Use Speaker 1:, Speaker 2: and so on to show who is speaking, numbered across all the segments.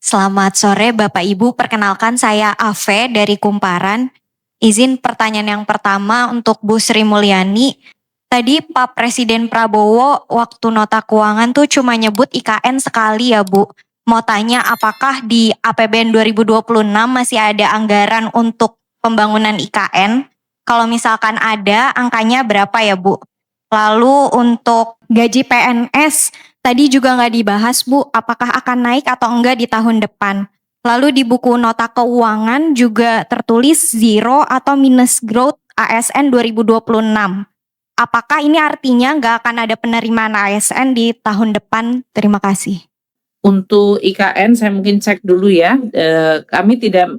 Speaker 1: Selamat sore Bapak Ibu, perkenalkan saya Ave dari Kumparan. Izin pertanyaan yang pertama untuk Bu Sri Mulyani. Tadi Pak Presiden Prabowo waktu nota keuangan tuh cuma nyebut IKN sekali ya Bu. Mau tanya apakah di APBN 2026 masih ada anggaran untuk pembangunan IKN? Kalau misalkan ada, angkanya berapa ya Bu? Lalu untuk gaji PNS, tadi juga nggak dibahas Bu, apakah akan naik atau enggak di tahun depan. Lalu di buku nota keuangan juga tertulis zero atau minus growth ASN 2026. Apakah ini artinya nggak akan ada penerimaan ASN di tahun depan? Terima kasih.
Speaker 2: Untuk IKN saya mungkin cek dulu ya. Kami tidak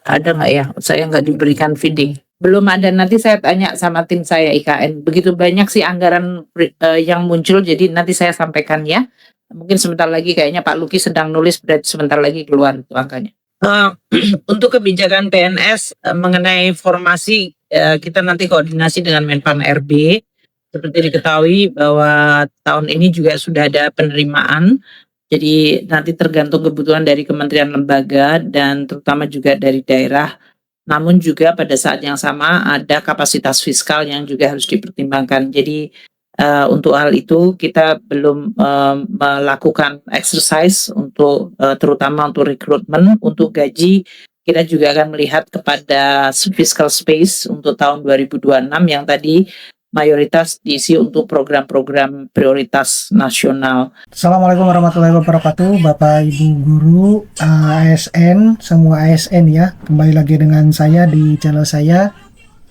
Speaker 2: ada nggak ya? Saya nggak diberikan feeding. Belum ada, nanti saya tanya sama tim saya IKN. Begitu banyak sih anggaran yang muncul, jadi nanti saya sampaikan ya. Mungkin sebentar lagi kayaknya Pak Luki sedang nulis, berarti sebentar lagi keluar itu angkanya. Untuk kebijakan PNS mengenai formasi, kita nanti koordinasi dengan Menpan RB. Seperti diketahui bahwa tahun ini juga sudah ada penerimaan, jadi nanti tergantung kebutuhan dari kementerian lembaga dan terutama juga dari daerah. Namun juga pada saat yang sama ada kapasitas fiskal yang juga harus dipertimbangkan. Jadi untuk hal itu kita belum melakukan exercise untuk terutama untuk rekrutmen, untuk gaji. Kita juga akan melihat kepada fiscal space untuk tahun 2026 yang tadi mayoritas diisi untuk program-program prioritas nasional.
Speaker 3: Assalamualaikum warahmatullahi wabarakatuh, Bapak Ibu Guru, ASN, semua ASN ya. Kembali lagi dengan saya di channel saya.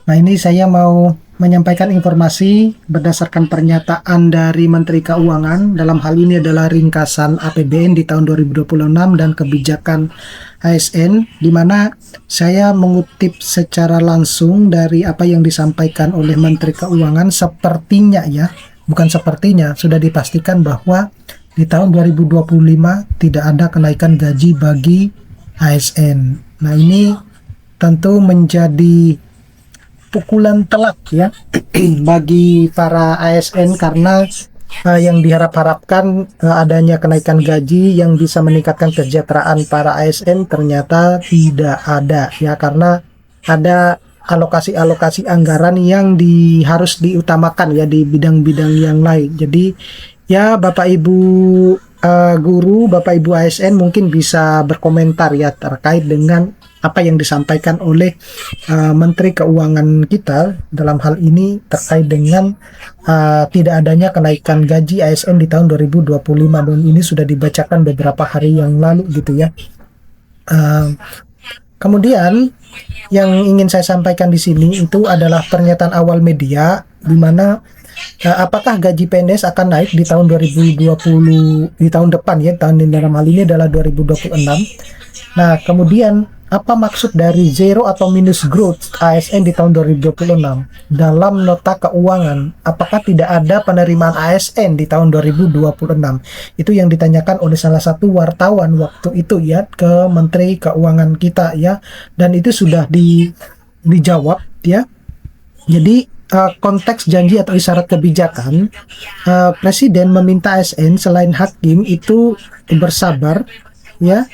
Speaker 3: Nah, ini saya mau menyampaikan informasi berdasarkan pernyataan dari Menteri Keuangan. Dalam hal ini adalah ringkasan APBN di tahun 2026 dan kebijakan ASN, di mana saya mengutip secara langsung dari apa yang disampaikan oleh Menteri Keuangan. Sepertinya ya, bukan sepertinya, sudah dipastikan bahwa di tahun 2025 tidak ada kenaikan gaji bagi ASN. Nah, ini tentu menjadi pukulan telak ya bagi para ASN, karena yang diharap-harapkan adanya kenaikan gaji yang bisa meningkatkan kesejahteraan para ASN ternyata tidak ada ya, karena ada alokasi-alokasi anggaran yang harus diutamakan ya di bidang-bidang yang lain. Jadi ya Bapak Ibu guru, Bapak Ibu ASN mungkin bisa berkomentar ya terkait dengan apa yang disampaikan oleh Menteri Keuangan kita dalam hal ini terkait dengan tidak adanya kenaikan gaji ASN di tahun 2025, dan ini sudah dibacakan beberapa hari yang lalu gitu ya. Kemudian yang ingin saya sampaikan di sini itu adalah pernyataan awal media, di mana apakah gaji PNS akan naik di tahun 2020, di tahun depan ya, tahun dalam hal ini adalah 2026. Nah, kemudian apa maksud dari zero atau minus growth ASN di tahun 2026? Dalam nota keuangan, apakah tidak ada penerimaan ASN di tahun 2026? Itu yang ditanyakan oleh salah satu wartawan waktu itu ya ke Menteri Keuangan kita ya, dan itu sudah dijawab ya. Jadi konteks janji atau isyarat kebijakan, Presiden meminta ASN selain hakim itu bersabar ya.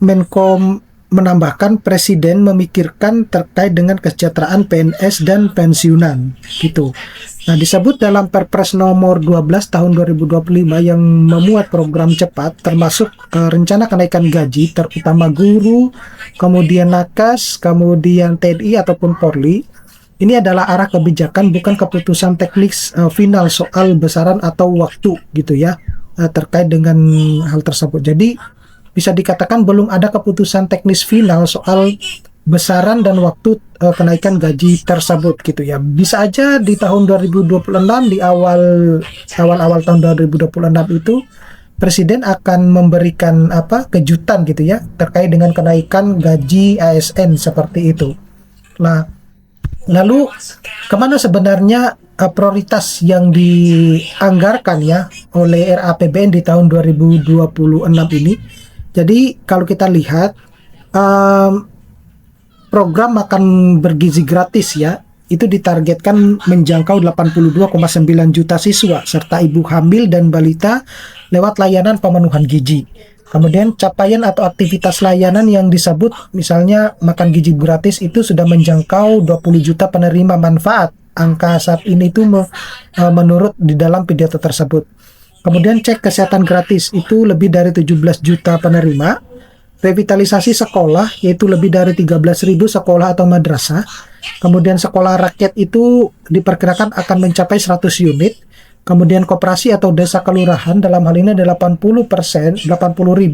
Speaker 3: Menkom menambahkan Presiden memikirkan terkait dengan kesejahteraan PNS dan pensiunan gitu. Nah, disebut dalam Perpres nomor 12 tahun 2025 yang memuat program cepat termasuk rencana kenaikan gaji terutama guru, kemudian nakes, kemudian TNI ataupun Polri. Ini adalah arah kebijakan, bukan keputusan teknis final soal besaran atau waktu gitu ya terkait dengan hal tersebut. Jadi bisa dikatakan belum ada keputusan teknis final soal besaran dan waktu kenaikan gaji tersebut gitu ya. Bisa aja di tahun 2026, di awal tahun 2026 itu Presiden akan memberikan kejutan gitu ya terkait dengan kenaikan gaji ASN seperti itu. Nah, lalu kemana sebenarnya prioritas yang dianggarkan ya oleh RAPBN di tahun 2026 ini? Jadi kalau kita lihat program makan bergizi gratis ya itu ditargetkan menjangkau 82,9 juta siswa serta ibu hamil dan balita lewat layanan pemenuhan gizi. Kemudian capaian atau aktivitas layanan yang disebut misalnya makan gizi gratis itu sudah menjangkau 20 juta penerima manfaat. Angka saat ini itu menurut di dalam pidato tersebut. Kemudian cek kesehatan gratis itu lebih dari 17 juta penerima. Revitalisasi sekolah yaitu lebih dari 13.000 sekolah atau madrasah. Kemudian sekolah rakyat itu diperkirakan akan mencapai 100 unit. Kemudian koperasi atau desa kelurahan dalam hal ini 80%, 80.000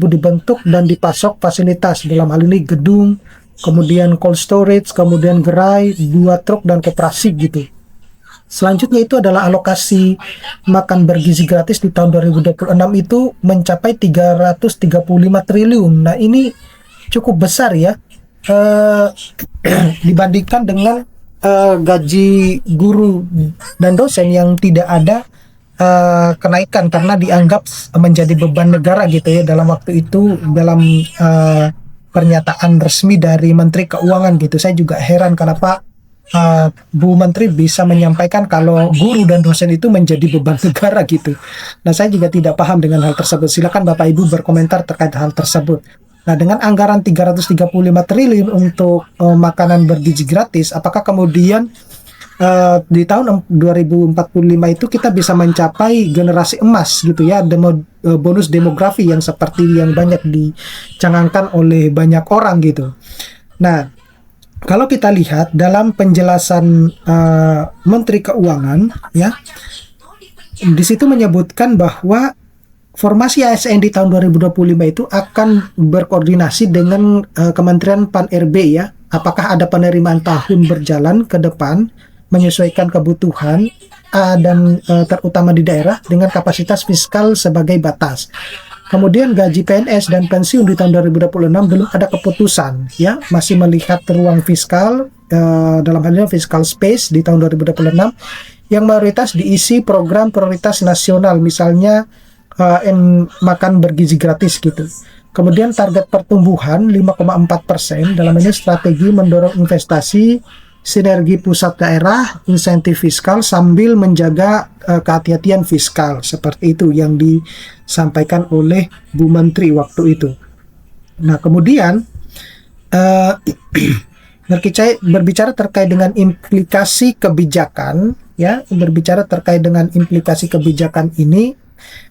Speaker 3: dibentuk dan dipasok fasilitas. Dalam hal ini gedung, kemudian cold storage, kemudian gerai, 2 truk dan koperasi gitu. Selanjutnya itu adalah alokasi makan bergizi gratis di tahun 2026 itu mencapai 335 triliun. Nah ini cukup besar ya dibandingkan dengan gaji guru dan dosen yang tidak ada kenaikan karena dianggap menjadi beban negara gitu ya dalam waktu itu dalam pernyataan resmi dari Menteri Keuangan gitu. Saya juga heran kenapa Bu Menteri bisa menyampaikan kalau guru dan dosen itu menjadi beban negara gitu. Nah saya juga tidak paham dengan hal tersebut. Silakan Bapak Ibu berkomentar terkait hal tersebut. Nah dengan anggaran 335 triliun untuk makanan bergizi gratis, apakah kemudian di tahun 2045 itu kita bisa mencapai generasi emas gitu ya, bonus demografi yang seperti yang banyak dicangangkan oleh banyak orang gitu. Nah kalau kita lihat dalam penjelasan Menteri Keuangan ya, di situ menyebutkan bahwa formasi ASN di tahun 2025 itu akan berkoordinasi dengan Kementerian Pan-RB ya. Apakah ada penerimaan tahun berjalan ke depan menyesuaikan kebutuhan dan terutama di daerah dengan kapasitas fiskal sebagai batas. Kemudian gaji PNS dan pensiun di tahun 2026 belum ada keputusan ya, masih melihat ruang fiskal dalam hal ini fiscal space di tahun 2026 yang mayoritas diisi program prioritas nasional misalnya makan bergizi gratis gitu. Kemudian target pertumbuhan 5,4% dalam ini strategi mendorong investasi, sinergi pusat daerah, insentif fiskal sambil menjaga kehati-hatian fiskal. Seperti itu yang disampaikan oleh Bu Menteri waktu itu. Nah kemudian berbicara terkait dengan implikasi kebijakan ya, berbicara terkait dengan implikasi kebijakan ini,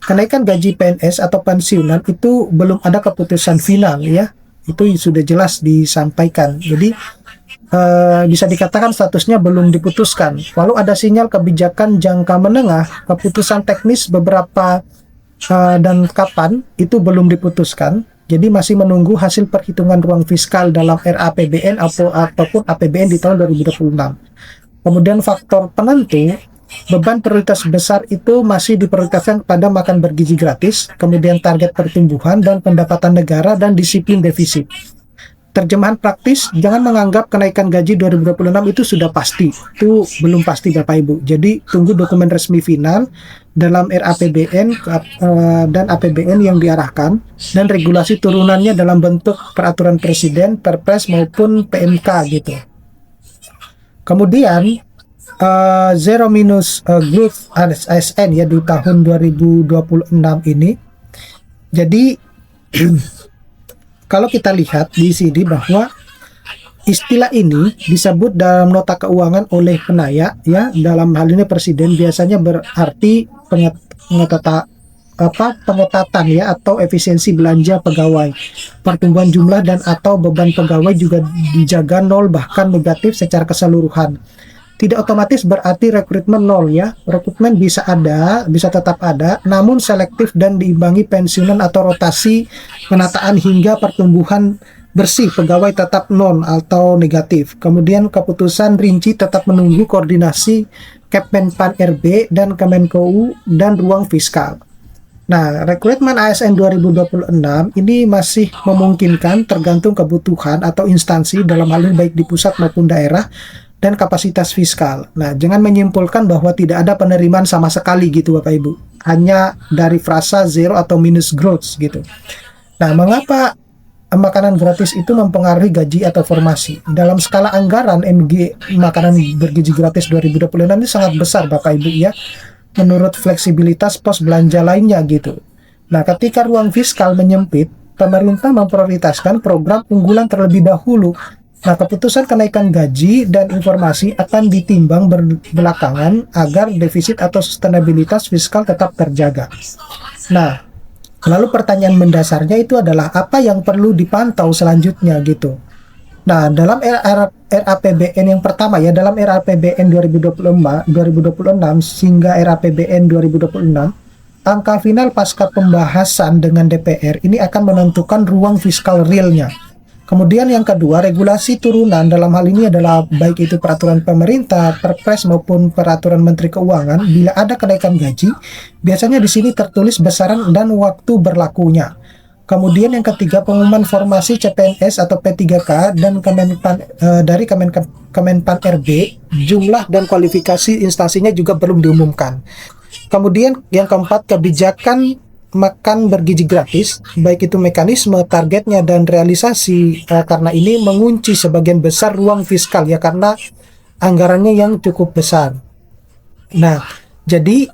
Speaker 3: kenaikan gaji PNS atau pensiunan itu belum ada keputusan final ya, itu sudah jelas disampaikan. Jadi bisa dikatakan statusnya belum diputuskan. Walau ada sinyal kebijakan jangka menengah, keputusan teknis beberapa dan kapan itu belum diputuskan. Jadi masih menunggu hasil perhitungan ruang fiskal dalam RAPBN ataupun APBN di tahun 2026. Kemudian faktor penentu beban prioritas besar itu masih diprioritaskan pada makan bergizi gratis, kemudian target pertumbuhan dan pendapatan negara dan disiplin defisit. Terjemahan praktis, jangan menganggap kenaikan gaji 2026 itu sudah pasti. Itu belum pasti Bapak Ibu. Jadi tunggu dokumen resmi final dalam RAPBN dan APBN yang diarahkan dan regulasi turunannya dalam bentuk peraturan presiden, perpres maupun PMK gitu. Kemudian zero minus growth ASN ya di tahun 2026 ini. Jadi kalau kita lihat di sini bahwa istilah ini disebut dalam nota keuangan oleh penayak ya, dalam hal ini presiden, biasanya berarti pengetatan ya atau efisiensi belanja pegawai, pertumbuhan jumlah dan atau beban pegawai juga dijaga nol bahkan negatif secara keseluruhan. Tidak otomatis berarti rekrutmen nol ya. Rekrutmen bisa tetap ada, namun selektif dan diimbangi pensiunan atau rotasi, penataan hingga pertumbuhan bersih pegawai tetap non atau negatif. Kemudian keputusan rinci tetap menunggu koordinasi Kemenpan RB dan Kemenkou dan ruang fiskal. Nah, rekrutmen ASN 2026 ini masih memungkinkan tergantung kebutuhan atau instansi dalam hal ini baik di pusat maupun daerah dan kapasitas fiskal. Nah, jangan menyimpulkan bahwa tidak ada penerimaan sama sekali gitu Bapak Ibu. Hanya dari frasa zero atau minus growth gitu. Nah, mengapa makanan gratis itu mempengaruhi gaji atau formasi. Dalam skala anggaran MG makanan bergizi gratis 2026 ini sangat besar Bapak Ibu ya, menurut fleksibilitas pos belanja lainnya gitu. Nah, ketika ruang fiskal menyempit, pemerintah memprioritaskan program unggulan terlebih dahulu. Nah, keputusan kenaikan gaji dan informasi akan ditimbang belakangan agar defisit atau sustenabilitas fiskal tetap terjaga. Nah, lalu pertanyaan mendasarnya itu adalah apa yang perlu dipantau selanjutnya gitu. Nah, dalam RAPBN yang pertama ya, dalam RAPBN 2026 hingga RAPBN 2026, angka final pasca pembahasan dengan DPR ini akan menentukan ruang fiskal realnya. Kemudian yang kedua, regulasi turunan dalam hal ini adalah baik itu peraturan pemerintah, Perpres maupun peraturan Menteri Keuangan. Bila ada kenaikan gaji, biasanya di sini tertulis besaran dan waktu berlakunya. Kemudian yang ketiga, pengumuman formasi CPNS atau P3K dan dari Kemenpan RB, jumlah dan kualifikasi instansinya juga belum diumumkan. Kemudian yang keempat, kebijakan makan bergizi gratis, baik itu mekanisme, targetnya, dan realisasi, karena ini mengunci sebagian besar ruang fiskal ya, karena anggarannya yang cukup besar. Nah, jadi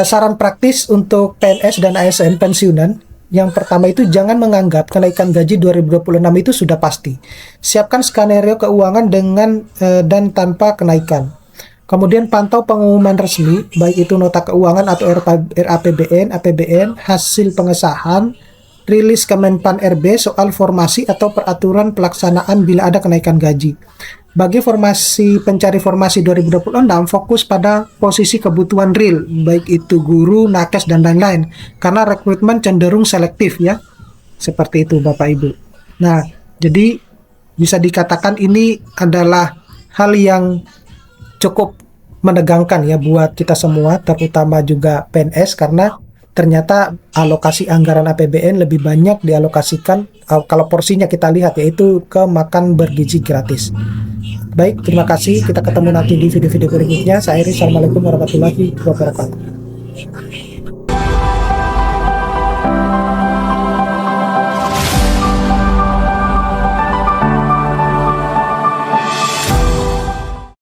Speaker 3: saran praktis untuk PNS dan ASN pensiunan, yang pertama itu jangan menganggap kenaikan gaji 2026 itu sudah pasti. Siapkan skenario keuangan dengan dan tanpa kenaikan. Kemudian pantau pengumuman resmi, baik itu nota keuangan atau RAPBN, APBN, hasil pengesahan, rilis Kemenpan RB soal formasi atau peraturan pelaksanaan bila ada kenaikan gaji. Bagi pencari formasi 2026, fokus pada posisi kebutuhan real, baik itu guru, nakes, dan lain-lain. Karena rekrutmen cenderung selektif ya, seperti itu Bapak Ibu. Nah, jadi bisa dikatakan ini adalah hal yang cukup menegangkan ya buat kita semua, terutama juga PNS, karena ternyata alokasi anggaran APBN lebih banyak dialokasikan kalau porsinya kita lihat yaitu ke makan bergizi gratis. Baik, terima kasih. Kita ketemu nanti di video-video berikutnya. Saya Iris. Assalamualaikum warahmatullahi wabarakatuh.